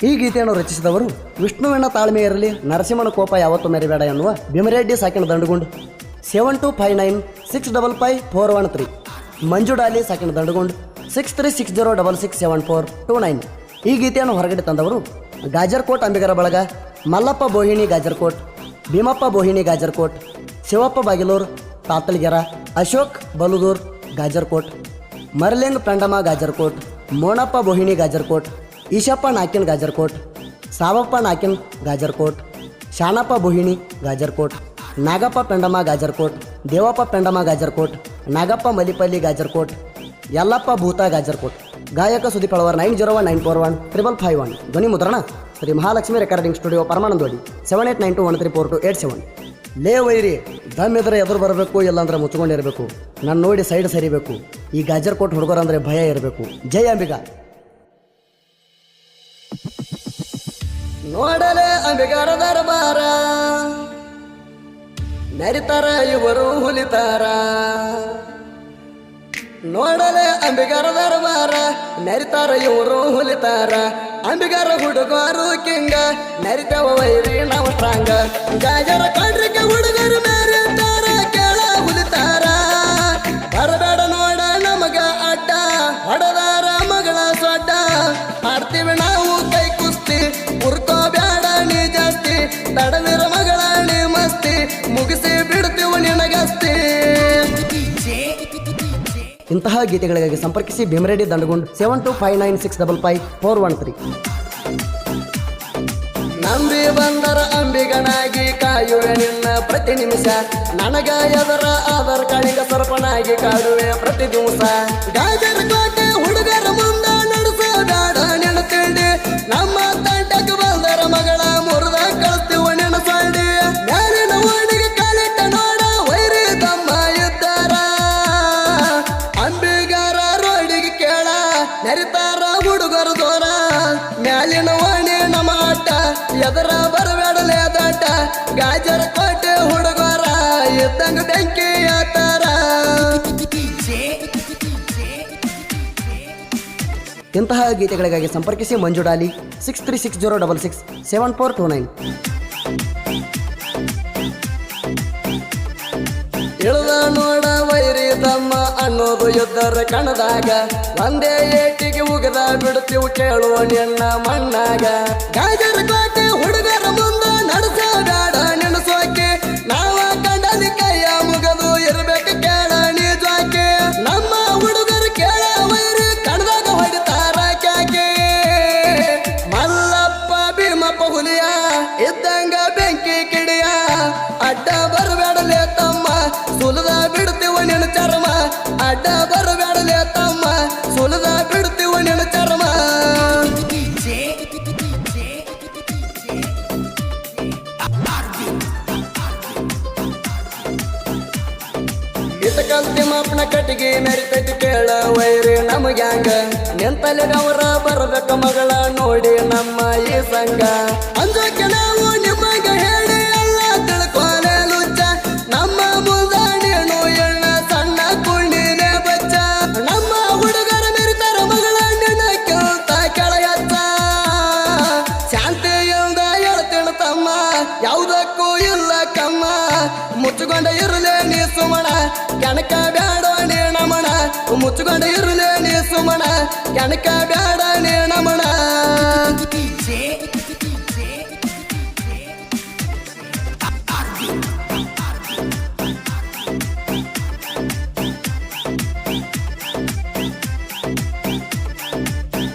ಈ ಗೀತೆಯನ್ನು ರಚಿಸಿದವರು ವಿಷ್ಣುವಿನ ತಾಳ್ಮೆ ಇರಲಿ ನರಸಿಂಹನ ಕೋಪ ಯಾವತ್ತೂ ಮೆರಿಬೇಡ ಎನ್ನುವ ಭೀಮರೆಡ್ಡಿ ಸಾಕಿನ ದಂಡುಗುಂಡು 7259655413 ಮಂಜು ಡಾಲಿ ಸಾಕಿನ ದಂಡುಗುಂಡು 6360667429. ಈ ಗೀತೆಯನ್ನು ಹೊರಗಡೆ ತಂದವರು ಗಾಜರ್ಕೋಟ್ ಅಂಬಿಗರ ಬಳಗ, ಮಲ್ಲಪ್ಪ ಬೋಹಿಣಿ ಗಾಜರ್ಕೋಟ್, ಭೀಮಪ್ಪ ಬೋಹಿಣಿ ಗಾಜರ್ಕೋಟ್, ಶಿವಪ್ಪ ಬಾಗಿಲೂರ್ ತಾತಲ್ಗೆರ, ಅಶೋಕ್ ಬಲುದೂರ್ ಗಾಜರ್ಕೋಟ್, ಮರ್ಲಿಂಗ್ ಪೆಂಡಮ ಗಾಜರ್ಕೋಟ್, ಮೋನಪ್ಪ ಬೋಹಿಣಿ ಗಾಜರ್ಕೋಟ್, ಈಶಪ್ಪ ನಾಕಿನ್ ಗಾಜರ್ಕೋಟ್, ಸಾವಪ್ಪ ನಾಕಿನ್ ಗಾಜರ್ಕೋಟ್, ಶಾನಪ್ಪ ಬೋಹಿಣಿ ಗಾಜರ್ಕೋಟ್, ನಾಗಪ್ಪ ಪೆಂಡಮ ಗಾಜರ್ಕೋಟ್, ದೇವಪ್ಪ ಪೆಂಡಮ ಗಾಜರ್ಕೋಟ್, ನಾಗಪ್ಪ ಮಲಿಪಲ್ಲಿ ಗಾಜರ್ಕೋಟ್, ಯಲ್ಲಪ್ಪ ಭೂತ ಗಾಜರ್ಕೋಟ್. ಗಾಯಕ ಸುದೀಪ್ ಅಳವರ್ 9091415551. ಧ್ವನಿ ಮುದ್ರಣ ಶ್ರೀ ಮಹಾಲಕ್ಷ್ಮಿ ರೆಕಾರ್ಡಿಂಗ್ ಸ್ಟುಡಿಯೋ ಪರಮಾನಂದವಾಡಿ 7892134287. ಲೇ ವೈರಿ, ದಮ್ ಇದ್ರೆ ಎದುರು ಬರಬೇಕು, ಇಲ್ಲಾಂದ್ರೆ ಮುಚ್ಕೊಂಡಿರಬೇಕು. ನಾನು ನೋಡಿ ಸೈಡ್ ಸರಿಬೇಕು. ಈ ಗಾಜರ್ಕೋಟ್ ಹುಡುಗರಂದ್ರೆ ಭಯ ಇರಬೇಕು. ಜೈ ಅಂಬಿಗ. ನೋಡಲೆ ಅಂಬಿಗರ ದರ್ಬಾರ, ನರಿತಾರ ಇವರು ಹುಲಿತಾರ. ನೋಡಲೆ ಅಂಬಿಗರ ದರ್ಬಾರ, ನರಿತಾರ ಇವರು ಹುಲಿತಾರ. ಅಂಬಿಗರ ಹುಡುಗರು ಕಿಂಗ, ನರಿತವ ವೈರಿ ನಾವು ಸ್ಟ್ರಾಂಗ. ಗಾಜರ ಕಡ್ರಿಕೆ ಹುಡುಗರು ಮೆರಿತಾರ, ಕೇಳ ಹುಲಿತಾರ. ಬರಬೇಡ ನೋಡ ನಮಗ ಅಡ್ಡ, ಹೊಡದಾರ ಮಗಳ ಸೊಡ್ಡ. ಆಡ್ತೀವಿ ನಾವು ಕೈ ಕುಸ್ತಿ, ಉರ್ಕೋ ಬ್ಯಾಡ ನೀ ಜಾಸ್ತಿ. ತಡವಿರ ಮಗಳ ನೀ ಮಸ್ತಿ, ಮುಗಿಸಿ ಬಿಡ್ತೀವಿ ನಿನಗಸ್ತಿ. ಇಂತಹ ಗೀತೆಗಳಿಗಾಗಿ ಸಂಪರ್ಕಿಸಿ ಭೀಮರೆಡ್ಡಿ ದಂಡಗುಂಡ್ 7259655413. ನಂಬಿ ಬಂದರ ಅಂಬಿಗನಾಗಿ ಕಾಯುವೆ ನಿನ್ನ ಪ್ರತಿ ನಿಮಿಷ. ನನಗ ಎದರ ಆಧಾರ್ ಕಾರ್ಡಿಗ ಸರ್ಪನಾಗಿ ಕಾಡುವೆ ಪ್ರತಿ ದಿವಸ. ಗಾಜರ ಕೋಟೆ ಹುಡುಗರ ಮುಂದ ನಡೆಸೋದಾಡ ನೆನತಿಂಡಿ. ನಮ್ಮ ತಂಡಕ್ಕೆ ಬಂದರ ಮಗಳ ಮುರಿದ ಕಳಿಸ್ತೀವ ನೆನಸಾಡಿ. ಮ್ಯಾಲಿನ ಓಣಿಗೆ ಕಾಲಿಟ್ಟ ನೋಡ ವೈರಿ ತಮ್ಮ ಇದ್ದಾರ. ಅಂಬಿಗರ ರೋಡಿಗೆ ಕೇಳ, ನರಿತಾರ ಹುಡುಗರು ದೂರ. ಮ್ಯಾಲಿನ ಓಣಿ ನಮ್ಮ ಆಟ, ಎದರ ಬರಬೇಡಲೇ ದಾಟ. ಗಾಜರ ಕೋಟೆ ಹುಡುಗರ ಇದ್ದಂಗ ಬೆಂಕಿ ಆತಾರ. ಇಂತಹ ಗೀತೆಗಳಿಗಾಗಿ ಸಂಪರ್ಕಿಸಿ ಮಂಜು ಡಾಲಿ 6360667429. ಇಳಿದ ನೋಡ ವೈರಿ ತಮ್ಮ ಅನ್ನೋದು ಯುದ್ಧರ ಕಣದಾಗ. ಒಂದೇ ಏಟಿಗೆ ಉಗದ ಬಿಡ್ತೀವಿ ಕೇಳುವ ನಿನ್ನ ಮಣ್ಣಾಗ. ಗಾಜರ ಕೋಟೆ ಹುಡುಗರ ಮುಂದ ನಡೆಸೋದಾಡ ನೆನಸೋಕೆ. ನಾವ ಕಂಡಲಿ ಕೈಯ ಮುಗದು ಇರ್ಬೇಕು ಕೇಳ ನೀ ಜ್ವಾಕೆ. ನಮ್ಮ ಹುಡುಗರು ಕೇಳ ವೈರಿ ಕಣದಾಗ ಹೊಡಿತಾರ ಕ್ಯಾಕೆ. ಮಲ್ಲಪ್ಪ ಭೀಮಪ್ಪ ಹುಲಿಯ ಇದ್ದಂಗ ಬೆಂಕಿ ಕಿಡಿಯ. ಅಡ್ಡ ಬರಬೇಡಲೇ ತಮ್ಮ, ಸುಲದ ಬಿಡ್ತೀವ ನಿನ್ನ ಚರ್ಮ. ಅಡ್ಡ ಬರಬೇಡಲೇ ತಮ್ಮ, ಸುಲದ ಬಿಡ್ತೀವ ನಿನ್ನ ಚರ್ಮ. ಇಟಕಲ್ತಿ ಮಾಪನ ಕಟ್ಟಿಗೆ ಮೆರಿತೈತಿ ಕೇಳ ವೈರಿ ನಮಗ್ಯಾಂಗ. ನಿಂತಲ್ಲಿ ಅವರ ಬರಬೇಕ ಮಗಳ ನೋಡಿ ನಮ್ಮ ಈ ಸಂಘ. ಅಂಜಕ್ಕೆ ನಾವು ನಿಮಗ ಹೇಳಿ ಎಲ್ಲ ತಿಳ್ಕೊಲೆ ಲುಚ್ಚ. ನಮ್ಮ ಮುಂದ ನೀನು ಎಣ್ಣ ಸಣ್ಣ ಕುಣ್ಣಿನೇ ಬಚ್ಚ. ನಮ್ಮ ಹುಡುಗರ ಮೆರಿತಾರ ಮಗಳ ನಿನ್ನ ಕೇಳ್ತ ಕೆಳಗಚ್ಚ. ಶಾಂತಿಯಿಂದ ಹೇಳ್ತೇಣ ತಮ್ಮ, ಯಾವುದಕ್ಕೂ ಇಲ್ಲ ಕಮ್ಮ. ಮುಚ್ಚುಕೊಂಡ ಇರಲೇ ನೀ ಸುಮಣ, ಕೆಣಕ ಬ್ಯಾಡ ನೀ ನಮಣ. ಮುಚ್ಚುಕೊಂಡ ಇರಲೇ ನೀ ಸುಮಣ, ಕೆಣಕ ಬ್ಯಾಡ ನೀ ನಮಣ.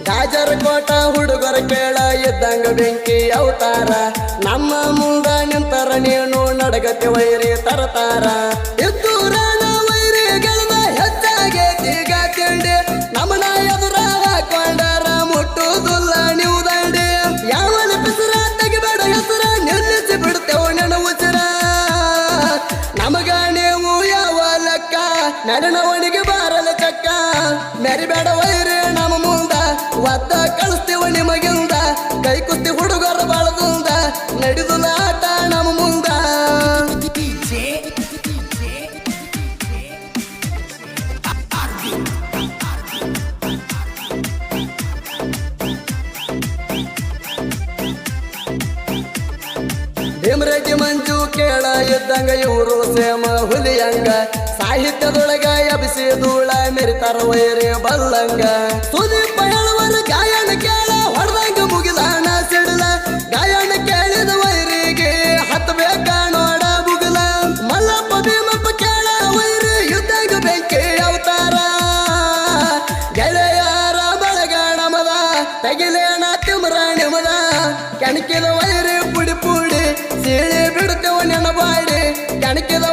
ಗಾಜರ ಕೋಟ ಹುಡುಗರ ಕೇಳ ಇದ್ದಂಗ ಬೆಂಕಿ ಅವತಾರ. ನಮ್ಮ ಮುಂದ ನಿಂತರ ನೀನು ನಡಗತಿ ವೈರಿ ತರತಾರ. ಇದ್ದೂರಾನ ವೈರಿ ಗೆಳದ ಹೆಚ್ಚಾಗೈತಿ ತಿಂಡಿ. ನಮನ ಎದುರ ಹಾಕೊಂಡಾರ ಮುಟ್ಟುದಿಲ್ಲ ನೀವು ದಂಡಿ. ಯಾವನ ಹೆಸರ ತೆಗಿಬೇಡ ಹೆಸರ, ನಿಲ್ಲಿಸಿ ಬಿಡ್ತೇವ ನೆನ ಉಸಿರ. ನಮಗ ನೀವು ಯಾವ ಲೆಕ್ಕ, ನಡನವನಿಗೆ ಬಾರಲ ಚಕ್ಕ. ಮೆರಿಬೇಡ ವೈರಿ ನಮ್ಮ ಮುಂದ, ಒದ್ದ ಕಳಿಸ್ತೀವ ನಿಮಗಿಂದ. ಕೈ ಕುಸ್ತಿ ಹುಡುಗರ ಬಾಳದಿಂದ, ನಡೆದುಲ ಆಟ ನಮ್ಮ ಮುಂದ. ಭೀಮರೆಡ್ಡಿ ಮಂಜು ಕೇಳ ಇದ್ದಂಗ ಇವರು ಸೇಮ ಹುಲಿಯಂಗ ಸಾಹಿತ್ಯದೊಳಗ ಎಬಿಸಿ ಧೂಳ ಮೆರಿತಾರ ವೈರಿ ಬಲ್ಲಂಗ ಸುದೀಪ ಹೇಳುವರ ಗಾಯನ ಕೇಳ ಹೊಡೆದಂಗ ಮುಗಿದಾನ ಸಿಡಲ ಗಾಯನ ಕೇಳಿದ ವೈರಿಗೆ ಹತ್ತಬೇಕ ನೋಡ ಮುಗಿಲ ಮಲ್ಲಪ್ಪ ಭೀಮಪ್ಪ ಕೇಳ ವೈರಿ ಯುದ್ಧಂಗ ಬೆಂಕಿ ಅವತಾರ ಗೆಳೆಯರ ಬಳಗ ನಮದ ತಗಿಲೇಣ ತಿಮ್ರ ನಿಮದ ಕೆಣಕಿದ ವೈರಿ ಪುಡಿ ಪುಡಿ ಸೀಳಿ ಬಿಡ್ತೇವ ನೆನಬಾಡಿ ಕೆಣಕಿದ